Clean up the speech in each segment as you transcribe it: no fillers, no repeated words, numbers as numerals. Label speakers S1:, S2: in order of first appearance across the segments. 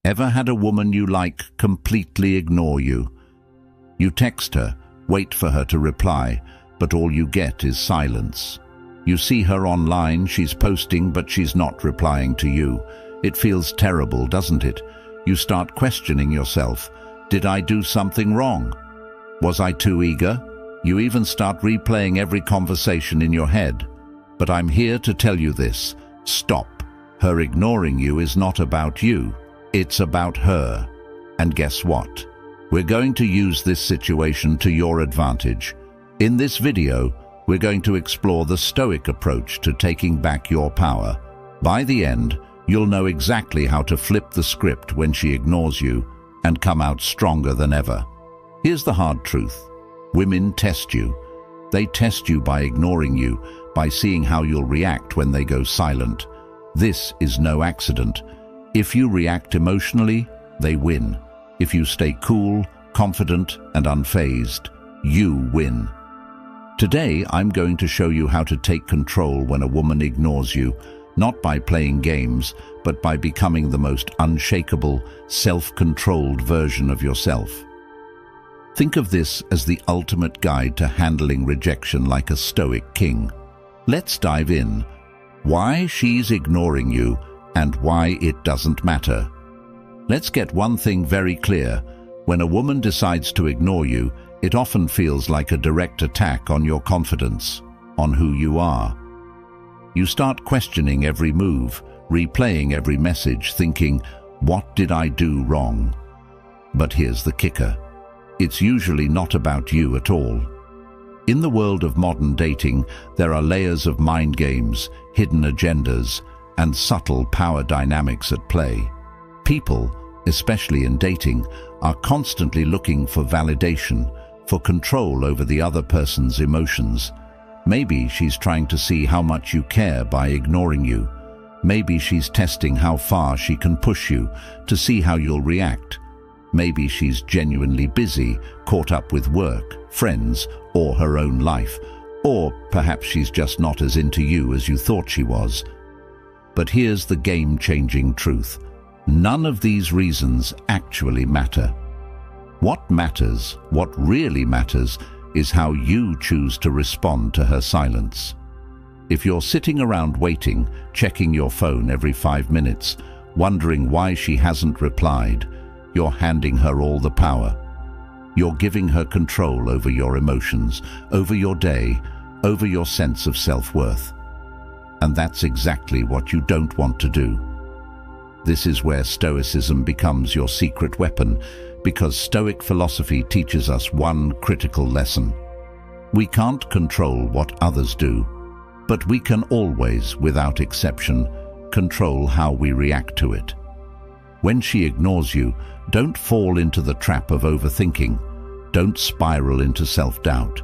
S1: Ever had a woman you like completely ignore you? You text her, wait for her to reply, but all you get is silence. You see her online, she's posting, but she's not replying to you. It feels terrible, doesn't it? You start questioning yourself. Did I do something wrong? Was I too eager? You even start replaying every conversation in your head. But I'm here to tell you this. Stop. Her ignoring you is not about you. It's about her. And guess what? We're going to use this situation to your advantage. In this video, we're going to explore the Stoic approach to taking back your power. By the end, you'll know exactly how to flip the script when she ignores you and come out stronger than ever. Here's the hard truth. Women test you. They test you by ignoring you, by seeing how you'll react when they go silent. This is no accident. If you react emotionally, they win. If you stay cool, confident, and unfazed, you win. Today, I'm going to show you how to take control when a woman ignores you, not by playing games, but by becoming the most unshakable, self-controlled version of yourself. Think of this as the ultimate guide to handling rejection like a Stoic king. Let's dive in. Why she's ignoring you and why it doesn't matter. Let's get one thing very clear. When a woman decides to ignore you, it often feels like a direct attack on your confidence, on who you are. You start questioning every move, replaying every message, thinking, what did I do wrong? But here's the kicker. It's usually not about you at all. In the world of modern dating, there are layers of mind games, hidden agendas, and subtle power dynamics at play. People, especially in dating, are constantly looking for validation, for control over the other person's emotions. Maybe she's trying to see how much you care by ignoring you. Maybe she's testing how far she can push you to see how you'll react. Maybe she's genuinely busy, caught up with work, friends, or her own life. Or perhaps she's just not as into you as you thought she was. But here's the game-changing truth. None of these reasons actually matter. What matters, what really matters, is how you choose to respond to her silence. If you're sitting around waiting, checking your phone every 5 minutes, wondering why she hasn't replied, you're handing her all the power. You're giving her control over your emotions, over your day, over your sense of self-worth. And that's exactly what you don't want to do. This is where Stoicism becomes your secret weapon, because Stoic philosophy teaches us one critical lesson. We can't control what others do, but we can always, without exception, control how we react to it. When she ignores you, don't fall into the trap of overthinking. Don't spiral into self-doubt.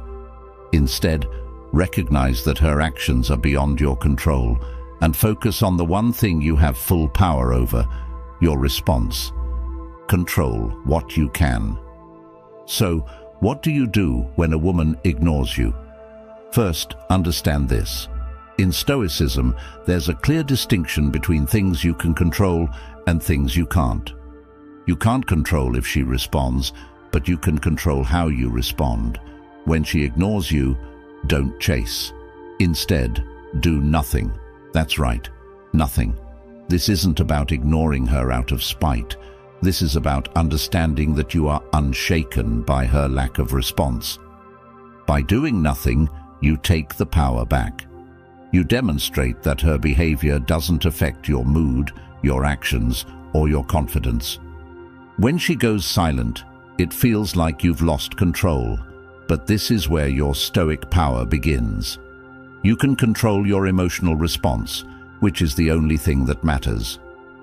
S1: Instead, recognize that her actions are beyond your control and focus on the one thing you have full power over, your response. Control what you can. So, what do you do when a woman ignores you? First, understand this. In Stoicism, there's a clear distinction between things you can control and things you can't. You can't control if she responds, but you can control how you respond. When she ignores you, don't chase. Instead, do nothing. That's right, nothing. This isn't about ignoring her out of spite. This is about understanding that you are unshaken by her lack of response. By doing nothing, you take the power back. You demonstrate that her behavior doesn't affect your mood, your actions, or your confidence. When she goes silent, it feels like you've lost control, but this is where your Stoic power begins. You can control your emotional response, which is the only thing that matters.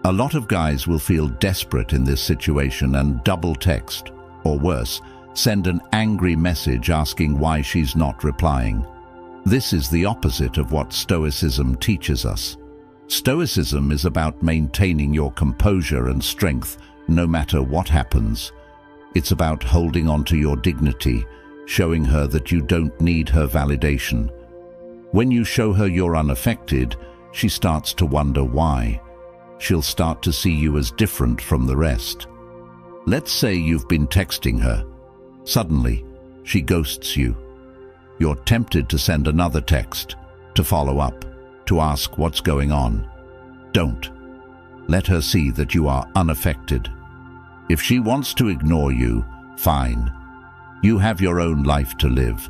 S1: A lot of guys will feel desperate in this situation and double text, or worse, send an angry message asking why she's not replying. This is the opposite of what Stoicism teaches us. Stoicism is about maintaining your composure and strength no matter what happens. It's about holding on to your dignity, showing her that you don't need her validation. When you show her you're unaffected, she starts to wonder why. she'll start to see you as different from the rest. Let's say you've been texting her. Suddenly, she ghosts you. You're tempted to send another text, to follow up, to ask what's going on. Don't. Let her see that you are unaffected. If she wants to ignore you, fine. You have your own life to live.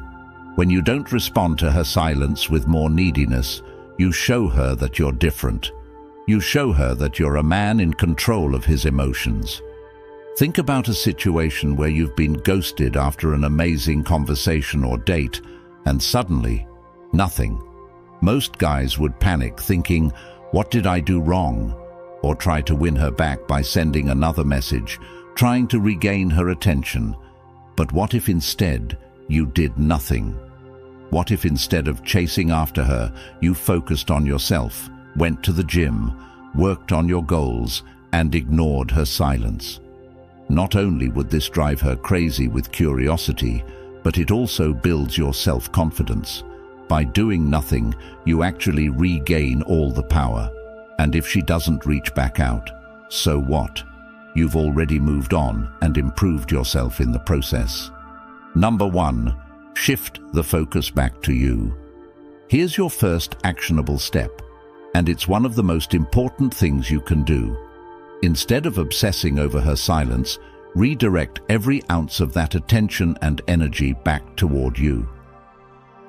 S1: When you don't respond to her silence with more neediness, you show her that you're different. You show her that you're a man in control of his emotions. Think about a situation where you've been ghosted after an amazing conversation or date, and suddenly, nothing. Most guys would panic, thinking, "What did I do wrong?" Or try to win her back by sending another message, trying to regain her attention. But what if instead you did nothing? What if instead of chasing after her, you focused on yourself, went to the gym, worked on your goals, and ignored her silence? Not only would this drive her crazy with curiosity, but it also builds your self-confidence. By doing nothing, you actually regain all the power. And if she doesn't reach back out, so what? You've already moved on and improved yourself in the process. Number 1, shift the focus back to you. Here's your first actionable step, and it's one of the most important things you can do. Instead of obsessing over her silence, redirect every ounce of that attention and energy back toward you.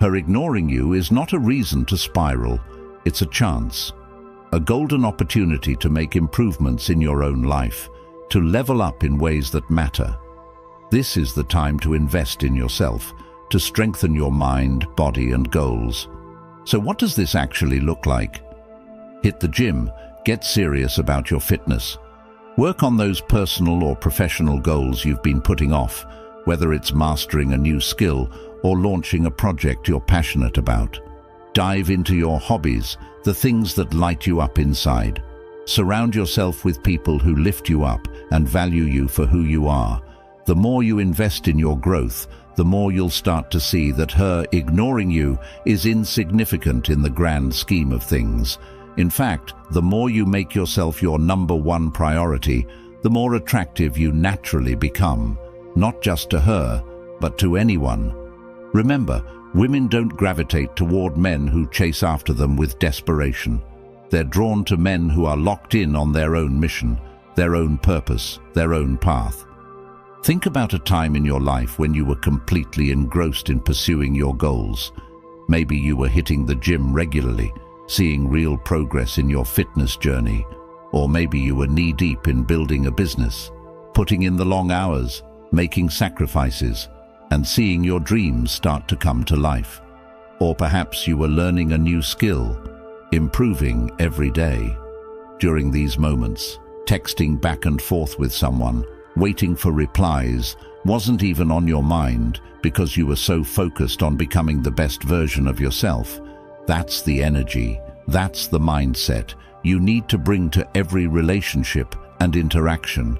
S1: Her ignoring you is not a reason to spiral, it's a chance. A golden opportunity to make improvements in your own life, to level up in ways that matter. This is the time to invest in yourself, to strengthen your mind, body, and goals. So what does this actually look like? Hit the gym, get serious about your fitness. Work on those personal or professional goals you've been putting off, whether it's mastering a new skill or launching a project you're passionate about. Dive into your hobbies, the things that light you up inside. Surround yourself with people who lift you up and value you for who you are. The more you invest in your growth, the more you'll start to see that her ignoring you is insignificant in the grand scheme of things. In fact, the more you make yourself your number 1 priority, the more attractive you naturally become, not just to her, but to anyone. Remember, women don't gravitate toward men who chase after them with desperation. They're drawn to men who are locked in on their own mission, their own purpose, their own path. Think about a time in your life when you were completely engrossed in pursuing your goals. Maybe you were hitting the gym regularly, seeing real progress in your fitness journey, or maybe you were knee-deep in building a business, putting in the long hours, making sacrifices, and seeing your dreams start to come to life. Or perhaps you were learning a new skill, improving every day. During these moments, texting back and forth with someone, waiting for replies, wasn't even on your mind because you were so focused on becoming the best version of yourself. That's the energy, that's the mindset you need to bring to every relationship and interaction.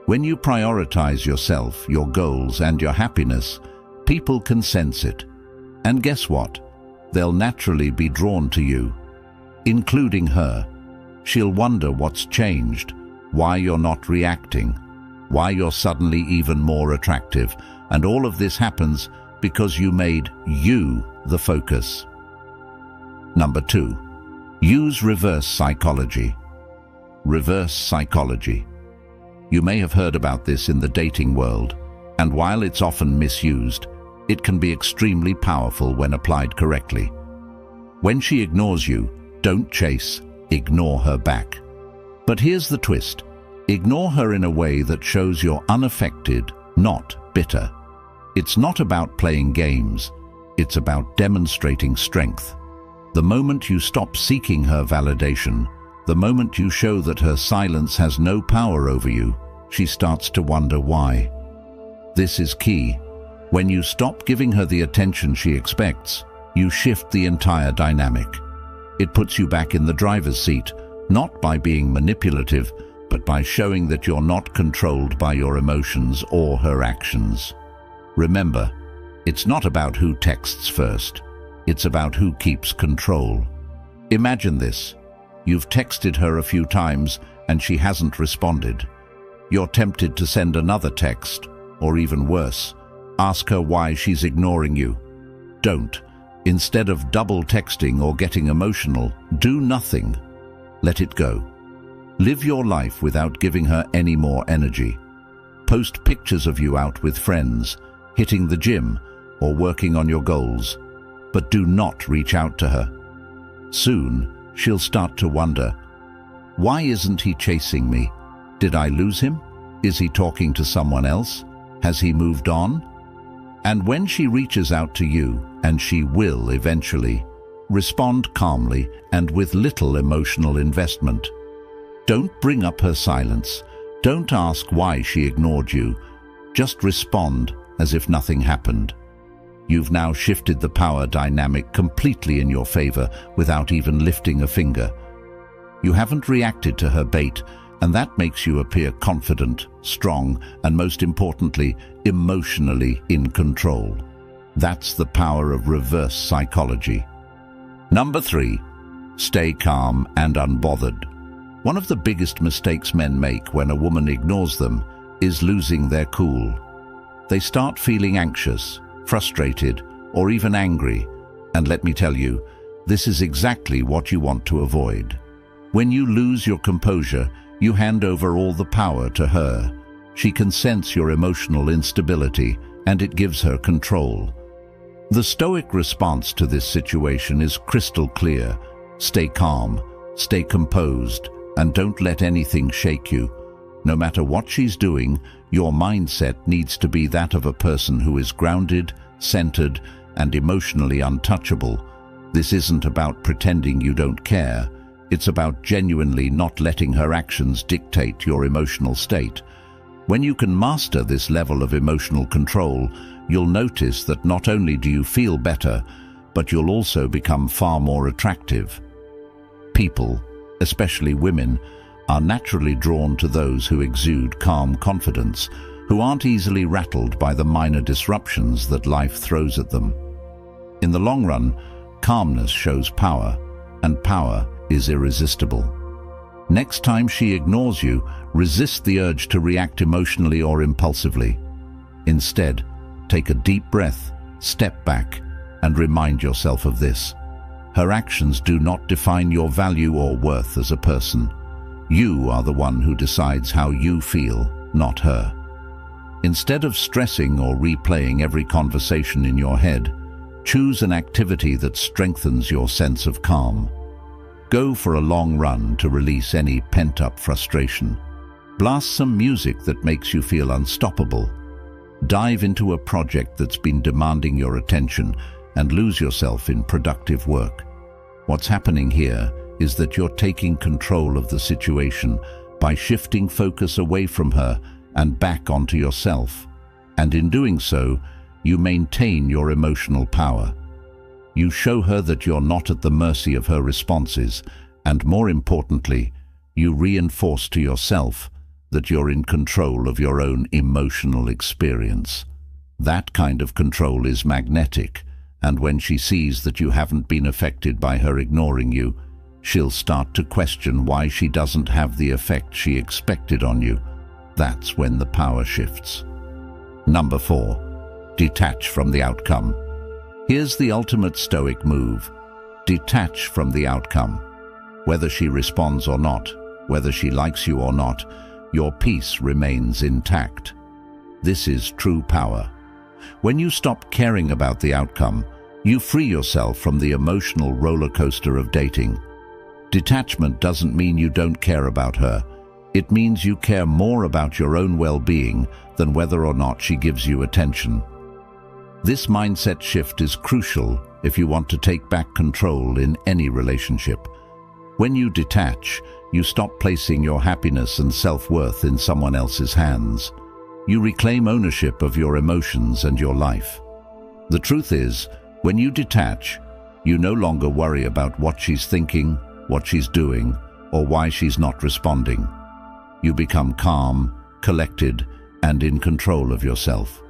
S1: When you prioritize yourself, your goals, and your happiness, people can sense it. And guess what? They'll naturally be drawn to you, including her. She'll wonder what's changed, why you're not reacting, why you're suddenly even more attractive, and all of this happens because you made you the focus. Number 2, use reverse psychology. Reverse psychology. You may have heard about this in the dating world, and while it's often misused, it can be extremely powerful when applied correctly. When she ignores you, don't chase, ignore her back. But here's the twist. Ignore her in a way that shows you're unaffected, not bitter. It's not about playing games, it's about demonstrating strength. The moment you stop seeking her validation, the moment you show that her silence has no power over you, she starts to wonder why. This is key. When you stop giving her the attention she expects, you shift the entire dynamic. It puts you back in the driver's seat, not by being manipulative, but by showing that you're not controlled by your emotions or her actions. Remember, it's not about who texts first. It's about who keeps control. Imagine this. You've texted her a few times and she hasn't responded. You're tempted to send another text, or even worse, ask her why she's ignoring you. Don't. Instead of double texting or getting emotional, do nothing. Let it go. Live your life without giving her any more energy. Post pictures of you out with friends, hitting the gym, or working on your goals, but do not reach out to her. Soon, she'll start to wonder, why isn't he chasing me? Did I lose him? Is he talking to someone else? Has he moved on? And when she reaches out to you, and she will eventually, respond calmly and with little emotional investment. Don't bring up her silence. Don't ask why she ignored you. Just respond as if nothing happened. You've now shifted the power dynamic completely in your favor without even lifting a finger. You haven't reacted to her bait, and that makes you appear confident, strong, and most importantly, emotionally in control. That's the power of reverse psychology. Number 3, stay calm and unbothered. One of the biggest mistakes men make when a woman ignores them is losing their cool. They start feeling anxious, frustrated, or even angry. And let me tell you, this is exactly what you want to avoid. When you lose your composure, you hand over all the power to her. She can sense your emotional instability, and it gives her control. The Stoic response to this situation is crystal clear. Stay calm, stay composed, and don't let anything shake you. No matter what she's doing, your mindset needs to be that of a person who is grounded, centered, and emotionally untouchable. This isn't about pretending you don't care. It's about genuinely not letting her actions dictate your emotional state. When you can master this level of emotional control, you'll notice that not only do you feel better, but you'll also become far more attractive. People, especially women, are naturally drawn to those who exude calm confidence, who aren't easily rattled by the minor disruptions that life throws at them. In the long run, calmness shows power, and power is irresistible. Next time she ignores you, resist the urge to react emotionally or impulsively. Instead, take a deep breath, step back, and remind yourself of this. Her actions do not define your value or worth as a person. You are the one who decides how you feel, not her. Instead of stressing or replaying every conversation in your head, choose an activity that strengthens your sense of calm. Go for a long run to release any pent-up frustration. Blast some music that makes you feel unstoppable. Dive into a project that's been demanding your attention and lose yourself in productive work. What's happening here is that you're taking control of the situation by shifting focus away from her and back onto yourself. And in doing so, you maintain your emotional power. You show her that you're not at the mercy of her responses, and more importantly, you reinforce to yourself that you're in control of your own emotional experience. That kind of control is magnetic, and when she sees that you haven't been affected by her ignoring you, she'll start to question why she doesn't have the effect she expected on you. That's when the power shifts. Number 4, detach from the outcome. Here's the ultimate Stoic move. Detach from the outcome. Whether she responds or not, whether she likes you or not, your peace remains intact. This is true power. When you stop caring about the outcome, you free yourself from the emotional roller coaster of dating. Detachment doesn't mean you don't care about her. It means you care more about your own well-being than whether or not she gives you attention. This mindset shift is crucial if you want to take back control in any relationship. When you detach, you stop placing your happiness and self-worth in someone else's hands. You reclaim ownership of your emotions and your life. The truth is, when you detach, you no longer worry about what she's thinking, what she's doing, or why she's not responding. You become calm, collected, and in control of yourself.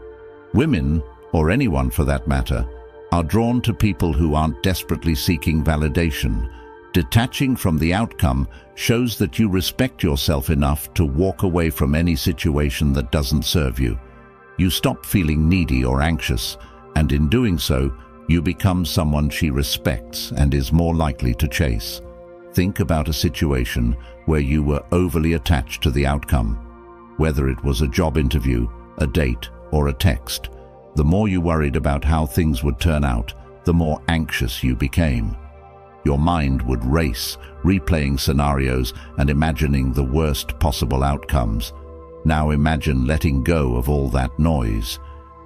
S1: Women, or anyone for that matter, are drawn to people who aren't desperately seeking validation, Detaching from the outcome shows that you respect yourself enough to walk away from any situation that doesn't serve you. You stop feeling needy or anxious, and in doing so, you become someone she respects and is more likely to chase. Think about a situation where you were overly attached to the outcome. Whether it was a job interview, a date, or a text, the more you worried about how things would turn out, the more anxious you became. Your mind would race, replaying scenarios and imagining the worst possible outcomes. Now imagine letting go of all that noise.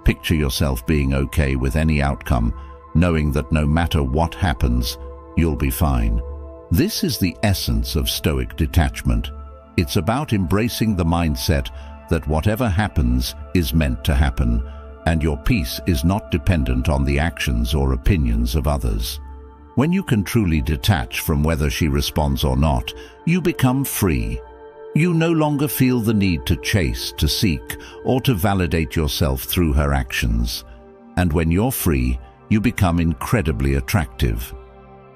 S1: Picture yourself being okay with any outcome, knowing that no matter what happens, you'll be fine. This is the essence of Stoic detachment. It's about embracing the mindset that whatever happens is meant to happen, and your peace is not dependent on the actions or opinions of others. When you can truly detach from whether she responds or not, you become free. You no longer feel the need to chase, to seek, or to validate yourself through her actions. And when you're free, you become incredibly attractive.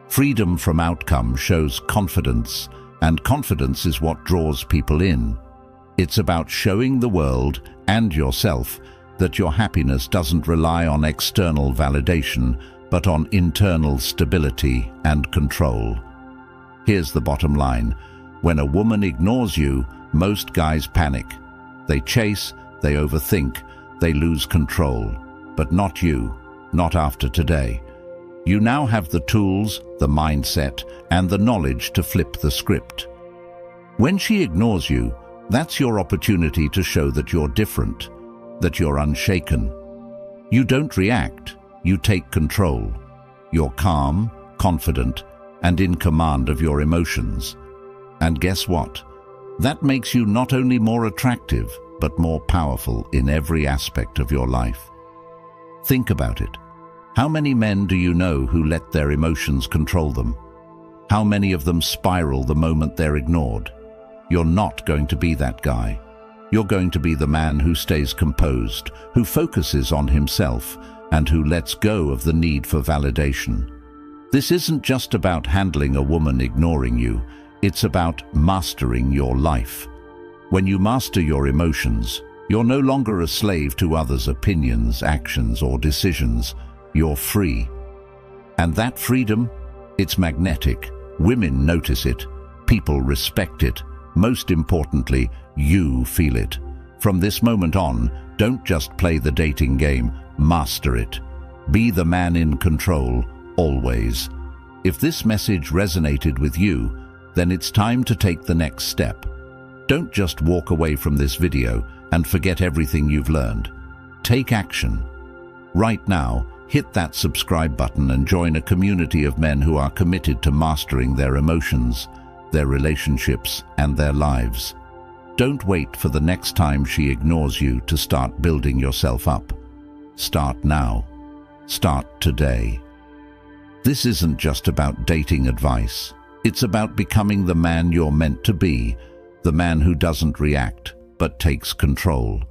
S1: Freedom from outcome shows confidence, and confidence is what draws people in. It's about showing the world and yourself that your happiness doesn't rely on external validation, but on internal stability and control. Here's the bottom line. When a woman ignores you, most guys panic. They chase, they overthink, they lose control. But not you, not after today. You now have the tools, the mindset, and the knowledge to flip the script. When she ignores you, that's your opportunity to show that you're different, that you're unshaken. You don't react. You take control. You're calm, confident, and in command of your emotions. And guess what? That makes you not only more attractive, but more powerful in every aspect of your life. Think about it. How many men do you know who let their emotions control them? How many of them spiral the moment they're ignored? You're not going to be that guy. You're going to be the man who stays composed, who focuses on himself, and who lets go of the need for validation. This isn't just about handling a woman ignoring you, it's about mastering your life. When you master your emotions, you're no longer a slave to others' opinions, actions, or decisions. You're free. And that freedom, it's magnetic. Women notice it. People respect it. Most importantly, you feel it. From this moment on, don't just play the dating game, master it. Be the man in control, always. If this message resonated with you, then it's time to take the next step. Don't just walk away from this video and forget everything you've learned. Take action. Right now, hit that subscribe button and join a community of men who are committed to mastering their emotions, their relationships, and their lives. Don't wait for the next time she ignores you to start building yourself up. Start now. Start today. This isn't just about dating advice. It's about becoming the man you're meant to be, the man who doesn't react, but takes control.